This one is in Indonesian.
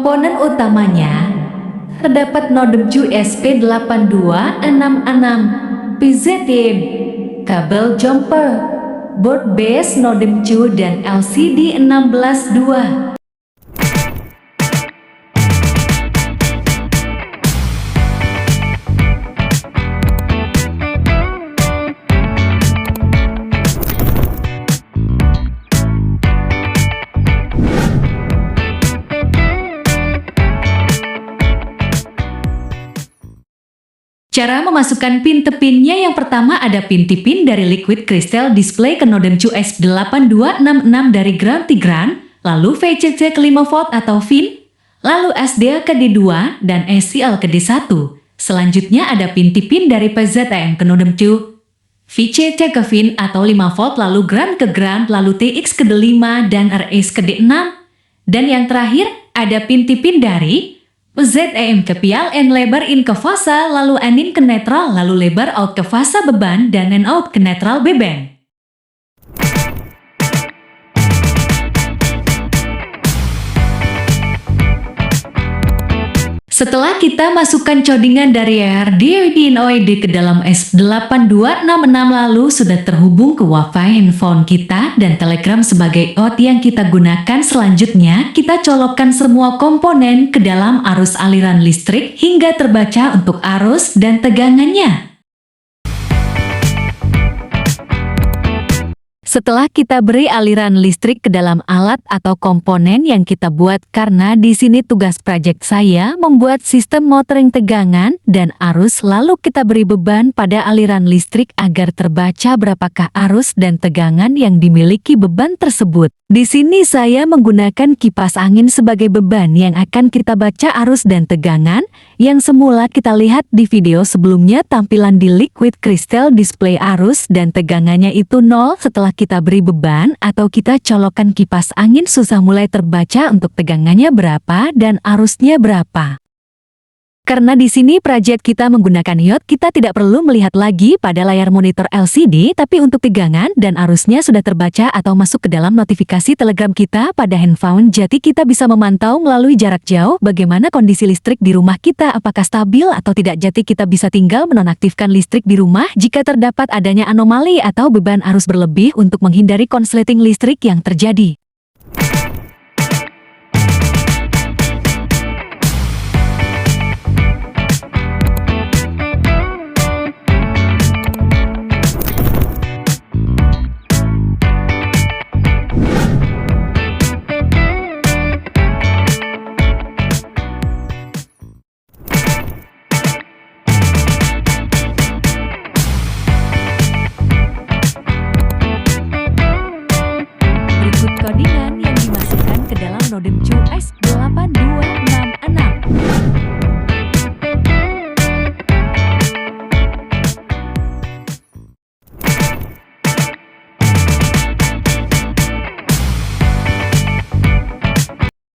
Komponen utamanya terdapat modem USB 8266, PZM, kabel jumper, board base modem CU dan LCD 16:2. Cara memasukkan pin tepinnya, yang pertama ada pin tipin dari Liquid Crystal Display ke modem USB 8266 dari ground to ground, lalu VCC ke 5 volt atau VIN, lalu SDA ke D2 dan SCL ke D1. Selanjutnya ada pin tipin dari PZM ke modem CU, VCC ke VIN atau 5 volt, lalu ground ke ground, lalu TX ke D5 dan RS ke D6. Dan yang terakhir ada pin tipin dari ZEM ke PLN, lebar in ke fasa, lalu N-in ke netral, lalu lebar out ke fasa beban, dan N-out ke netral beban. Setelah kita masukkan codingan dari RDOID ke dalam S8266, lalu sudah terhubung ke Wi-Fi handphone kita dan Telegram sebagai out yang kita gunakan. Selanjutnya, kita colokkan semua komponen ke dalam arus aliran listrik hingga terbaca untuk arus dan tegangannya. Setelah kita beri aliran listrik ke dalam alat atau komponen yang kita buat, karena di sini tugas proyek saya membuat sistem monitoring tegangan dan arus, lalu kita beri beban pada aliran listrik agar terbaca berapakah arus dan tegangan yang dimiliki beban tersebut. Di sini saya menggunakan kipas angin sebagai beban yang akan kita baca arus dan tegangan, yang semula kita lihat di video sebelumnya tampilan di Liquid Crystal Display arus dan tegangannya itu 0. Setelah kita beri beban atau kita colokkan kipas angin, susah mulai terbaca untuk tegangannya berapa dan arusnya berapa. Karena di sini proyek kita menggunakan iOS, kita tidak perlu melihat lagi pada layar monitor LCD, tapi untuk tegangan dan arusnya sudah terbaca atau masuk ke dalam notifikasi Telegram kita pada handphone. Jadi kita bisa memantau melalui jarak jauh bagaimana kondisi listrik di rumah kita, apakah stabil atau tidak. Jadi kita bisa tinggal menonaktifkan listrik di rumah jika terdapat adanya anomali atau beban arus berlebih untuk menghindari konsleting listrik yang terjadi.